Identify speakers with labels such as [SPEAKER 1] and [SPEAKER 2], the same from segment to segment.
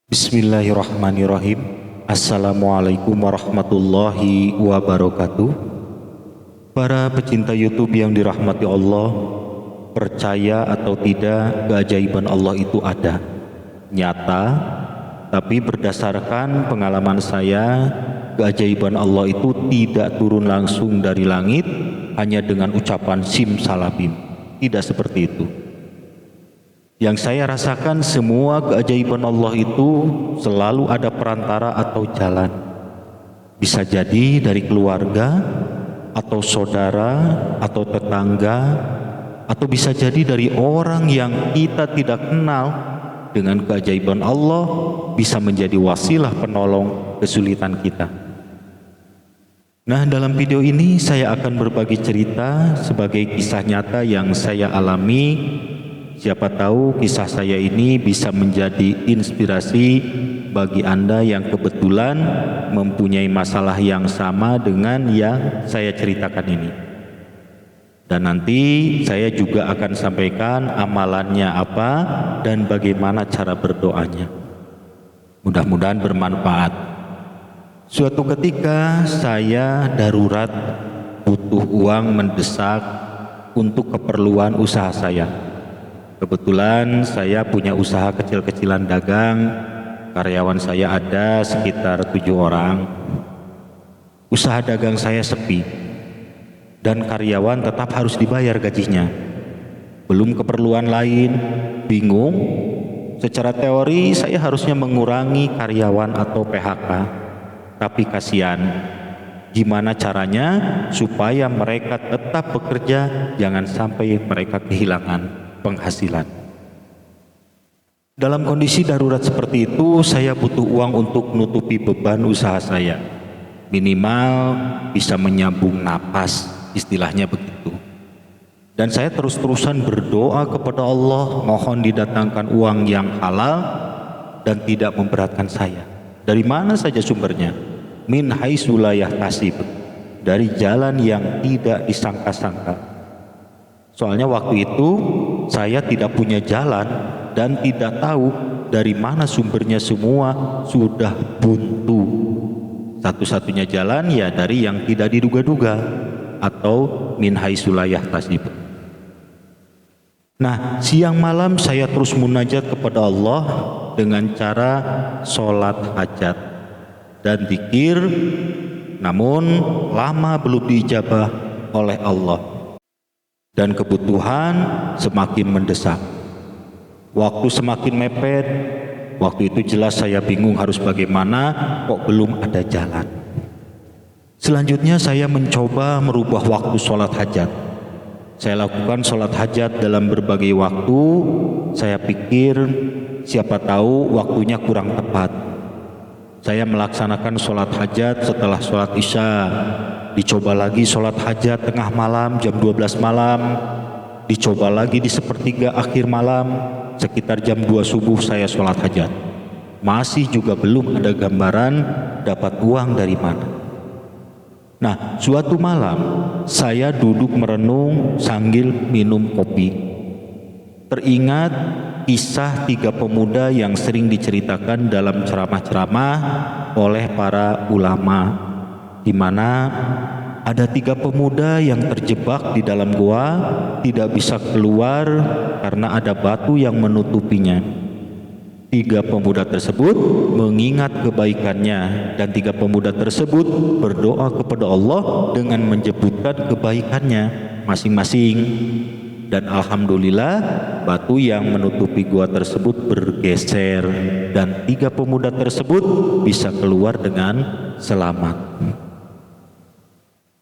[SPEAKER 1] Bismillahirrahmanirrahim. Assalamualaikum warahmatullahi wabarakatuh. Para pecinta YouTube yang dirahmati Allah, percaya atau tidak, keajaiban Allah itu ada, nyata. Tapi berdasarkan pengalaman saya, keajaiban Allah itu tidak turun langsung dari langit hanya dengan ucapan simsalabim. Tidak seperti itu. Yang saya rasakan, semua keajaiban Allah itu selalu ada perantara atau jalan. Bisa jadi dari keluarga, atau saudara, atau tetangga, atau bisa jadi dari orang yang kita tidak kenal. Dengan keajaiban Allah bisa menjadi wasilah penolong kesulitan kita. Nah, dalam video ini saya akan berbagi cerita sebagai kisah nyata yang saya alami. Siapa tahu kisah saya ini bisa menjadi inspirasi bagi Anda yang kebetulan mempunyai masalah yang sama dengan yang saya ceritakan ini. Dan nanti saya juga akan sampaikan amalannya apa dan bagaimana cara berdoanya. Mudah-mudahan bermanfaat. Suatu ketika saya darurat butuh uang mendesak untuk keperluan usaha saya. Kebetulan saya punya usaha kecil-kecilan dagang, karyawan saya ada sekitar 7 orang. Usaha dagang saya sepi, dan karyawan tetap harus dibayar gajinya. Belum keperluan lain, bingung. Secara teori saya harusnya mengurangi karyawan atau PHK, tapi kasihan. Gimana caranya supaya mereka tetap bekerja, jangan sampai mereka kehilangan penghasilan. Dalam kondisi darurat seperti itu, saya butuh uang untuk menutupi beban usaha saya. Minimal bisa menyambung napas, istilahnya begitu. Dan saya terus-terusan berdoa kepada Allah, mohon didatangkan uang yang halal dan tidak memberatkan saya. Dari mana saja sumbernya? Min haitsu la yahtasib, dari jalan yang tidak disangka-sangka. Soalnya waktu itu saya tidak punya jalan dan tidak tahu dari mana sumbernya, semua sudah buntu. Satu-satunya jalan ya dari yang tidak diduga-duga atau min haitsu la yahtasib. Nah, siang malam saya terus munajat kepada Allah dengan cara sholat hajat dan zikir, namun lama belum diijabah oleh Allah. Dan kebutuhan semakin mendesak. Waktu semakin mepet. Waktu itu jelas saya bingung harus bagaimana, kok belum ada jalan. Selanjutnya saya mencoba merubah waktu sholat hajat. Saya lakukan sholat hajat dalam berbagai waktu. Saya pikir siapa tahu waktunya kurang tepat. Saya melaksanakan sholat hajat setelah sholat isya. Dicoba lagi sholat hajat tengah malam jam 12 malam, dicoba lagi di sepertiga akhir malam, sekitar jam 2 subuh saya sholat hajat. Masih juga belum ada gambaran dapat uang dari mana. Nah, suatu malam saya duduk merenung sambil minum kopi. Teringat kisah 3 pemuda yang sering diceritakan dalam ceramah-ceramah oleh para ulama, di mana ada 3 pemuda yang terjebak di dalam gua, tidak bisa keluar karena ada batu yang menutupinya. 3 pemuda tersebut mengingat kebaikannya, dan 3 pemuda tersebut berdoa kepada Allah dengan menyebutkan kebaikannya masing-masing. Dan alhamdulillah batu yang menutupi gua tersebut bergeser, dan 3 pemuda tersebut bisa keluar dengan selamat.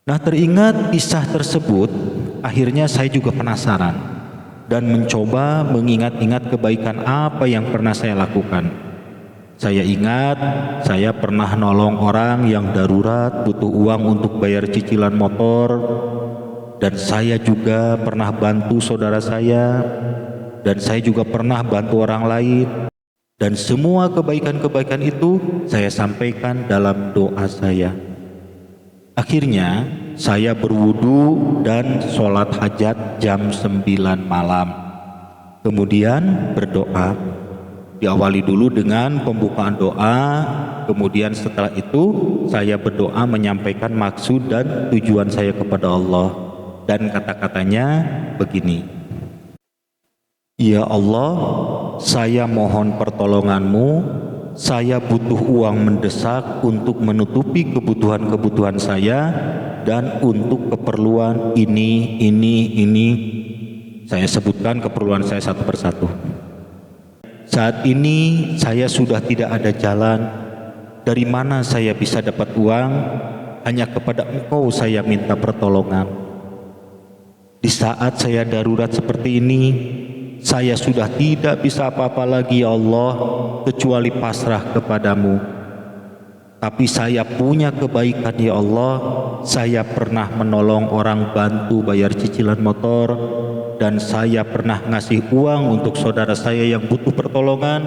[SPEAKER 1] Nah, teringat kisah tersebut, akhirnya saya juga penasaran dan mencoba mengingat-ingat kebaikan apa yang pernah saya lakukan. Saya ingat saya pernah nolong orang yang darurat butuh uang untuk bayar cicilan motor, dan saya juga pernah bantu saudara saya, dan saya juga pernah bantu orang lain. Dan semua kebaikan-kebaikan itu saya sampaikan dalam doa saya. Akhirnya saya berwudu dan sholat hajat jam 9 malam. Kemudian berdoa, Diawali dulu dengan pembukaan doa, kemudian setelah itu saya berdoa menyampaikan maksud dan tujuan saya kepada Allah. Dan kata-katanya begini: Ya Allah, saya mohon pertolonganmu, saya butuh uang mendesak untuk menutupi kebutuhan-kebutuhan saya dan untuk keperluan ini. Saya sebutkan keperluan saya satu persatu. Saat ini saya sudah tidak ada jalan. Dari mana saya bisa dapat uang? Hanya kepada Engkau saya minta pertolongan. Di saat saya darurat seperti ini, saya sudah tidak bisa apa-apa lagi ya Allah, kecuali pasrah kepadamu. Tapi saya punya kebaikan ya Allah, saya pernah menolong orang bantu bayar cicilan motor, dan saya pernah ngasih uang untuk saudara saya yang butuh pertolongan,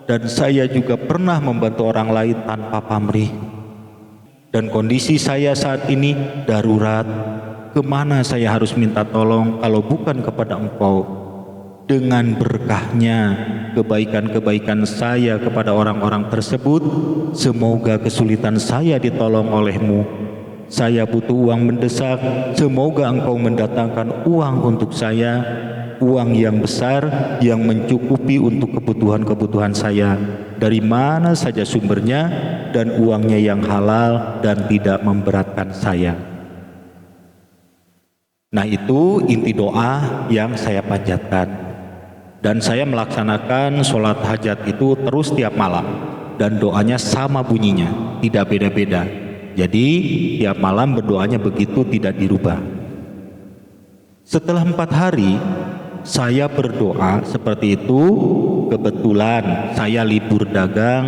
[SPEAKER 1] dan saya juga pernah membantu orang lain tanpa pamrih. Dan kondisi saya saat ini darurat. Kemana saya harus minta tolong kalau bukan kepada Engkau? Dengan berkahnya kebaikan-kebaikan saya kepada orang-orang tersebut, semoga kesulitan saya ditolong oleh-Mu. Saya butuh uang mendesak, semoga Engkau mendatangkan uang untuk saya, uang yang besar yang mencukupi untuk kebutuhan-kebutuhan saya, dari mana saja sumbernya, dan uangnya yang halal dan tidak memberatkan saya. Nah, itu inti doa yang saya panjatkan. Dan saya melaksanakan sholat hajat itu terus tiap malam, dan doanya sama bunyinya, tidak beda-beda. Jadi tiap malam berdoanya begitu, tidak dirubah. Setelah 4 hari saya berdoa seperti itu, kebetulan saya libur dagang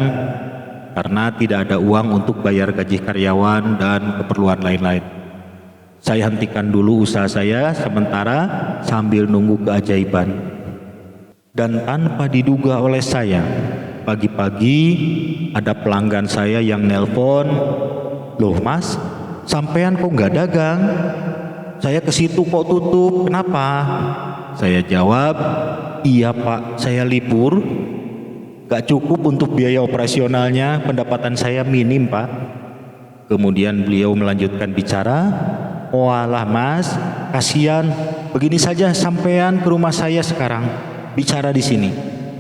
[SPEAKER 1] karena tidak ada uang untuk bayar gaji karyawan dan keperluan lain-lain. Saya hentikan dulu usaha saya sementara sambil nunggu keajaiban. Dan tanpa diduga oleh saya, pagi-pagi ada pelanggan saya yang nelpon, "Loh Mas, sampean kok nggak dagang? Saya ke situ kok tutup, kenapa?" Saya jawab, "Iya Pak, saya libur, gak cukup untuk biaya operasionalnya, pendapatan saya minim Pak." Kemudian beliau melanjutkan bicara, "Walah Mas, kasihan, begini saja sampean ke rumah saya sekarang. Bicara di sini,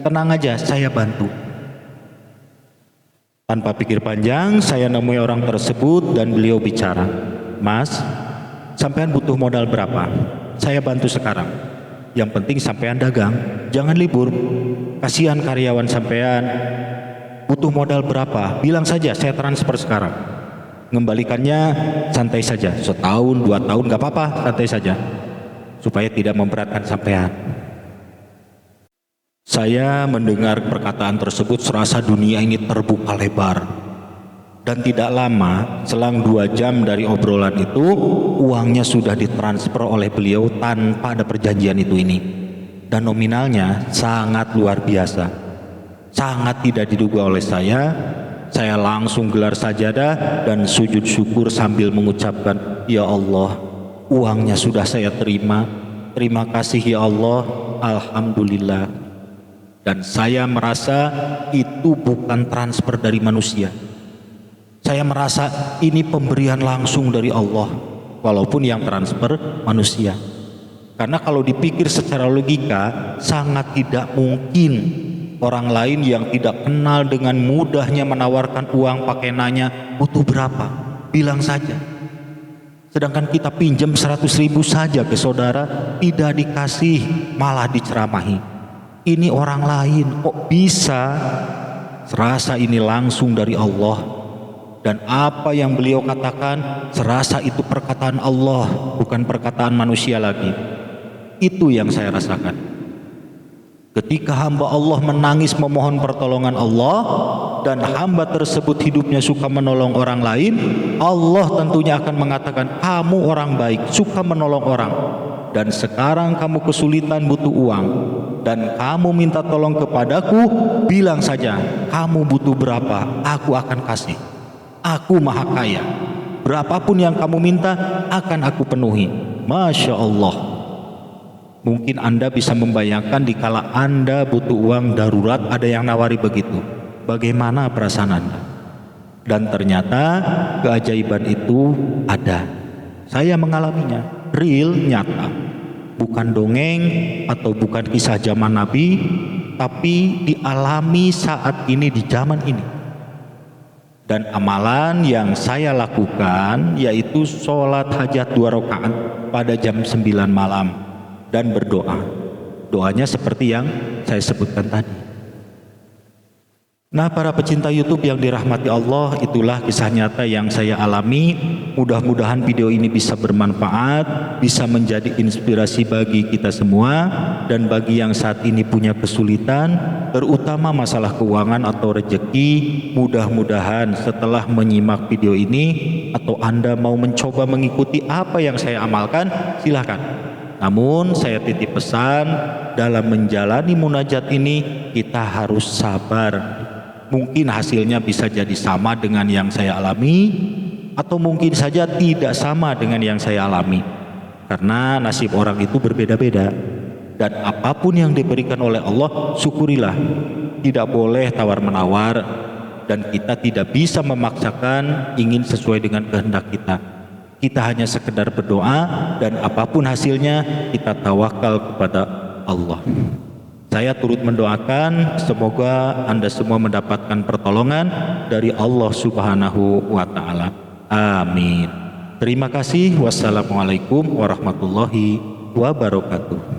[SPEAKER 1] tenang aja, saya bantu." Tanpa pikir panjang, saya nemui orang tersebut dan beliau bicara, "Mas, sampean butuh modal berapa? Saya bantu sekarang. Yang penting sampean dagang, jangan libur. Kasihan karyawan sampean. Butuh modal berapa? Bilang saja, saya transfer sekarang. Mengembalikannya santai saja, setahun, 2 tahun gak apa-apa, santai saja, supaya tidak memberatkan sampean." Saya mendengar perkataan tersebut serasa dunia ini terbuka lebar. Dan tidak lama, selang 2 jam dari obrolan itu, uangnya sudah ditransfer oleh beliau tanpa ada perjanjian ini. Dan nominalnya sangat luar biasa. Sangat tidak diduga oleh saya. Saya langsung gelar sajadah dan sujud syukur sambil mengucapkan, "Ya Allah, uangnya sudah saya terima. Terima kasih ya Allah, alhamdulillah." Dan saya merasa itu bukan transfer dari manusia. Saya merasa ini pemberian langsung dari Allah, walaupun yang transfer manusia. Karena kalau dipikir secara logika, sangat tidak mungkin orang lain yang tidak kenal dengan mudahnya menawarkan uang pakai nanya, "Butuh berapa? Bilang saja." Sedangkan kita pinjam 100.000 saja ke saudara, tidak dikasih, malah diceramahi. Ini orang lain kok bisa? Serasa ini langsung dari Allah. Dan apa yang beliau katakan, serasa itu perkataan Allah, bukan perkataan manusia lagi. Itu yang saya rasakan. Ketika hamba Allah menangis memohon pertolongan Allah, dan hamba tersebut hidupnya suka menolong orang lain, Allah tentunya akan mengatakan, "Kamu orang baik, suka menolong orang. Dan sekarang kamu kesulitan butuh uang, dan kamu minta tolong kepadaku, bilang saja kamu butuh berapa, aku akan kasih. Aku maha kaya, berapapun yang kamu minta akan aku penuhi." Masya Allah. Mungkin Anda bisa membayangkan dikala Anda butuh uang darurat ada yang nawari begitu. Bagaimana perasaan Anda? Dan ternyata keajaiban itu ada. Saya mengalaminya, real, nyata. Bukan dongeng atau bukan kisah zaman Nabi, tapi dialami saat ini di zaman ini. Dan amalan yang saya lakukan yaitu sholat hajat 2 rakaat pada jam 9 malam dan berdoa. Doanya seperti yang saya sebutkan tadi. Nah, para pecinta YouTube yang dirahmati Allah, itulah kisah nyata yang saya alami. Mudah-mudahan video ini bisa bermanfaat, bisa menjadi inspirasi bagi kita semua, dan bagi yang saat ini punya kesulitan, terutama masalah keuangan atau rezeki. Mudah-mudahan setelah menyimak video ini, atau Anda mau mencoba mengikuti apa yang saya amalkan, silahkan. Namun saya titip pesan, dalam menjalani munajat ini kita harus sabar. Mungkin hasilnya bisa jadi sama dengan yang saya alami, atau mungkin saja tidak sama dengan yang saya alami. Karena nasib orang itu berbeda-beda. Dan apapun yang diberikan oleh Allah, syukurilah. Tidak boleh tawar-menawar, dan kita tidak bisa memaksakan ingin sesuai dengan kehendak kita. Kita hanya sekedar berdoa, dan apapun hasilnya kita tawakal kepada Allah. Saya turut mendoakan semoga Anda semua mendapatkan pertolongan dari Allah Subhanahu wa Ta'ala. Amin. Terima kasih. Wassalamualaikum warahmatullahi wabarakatuh.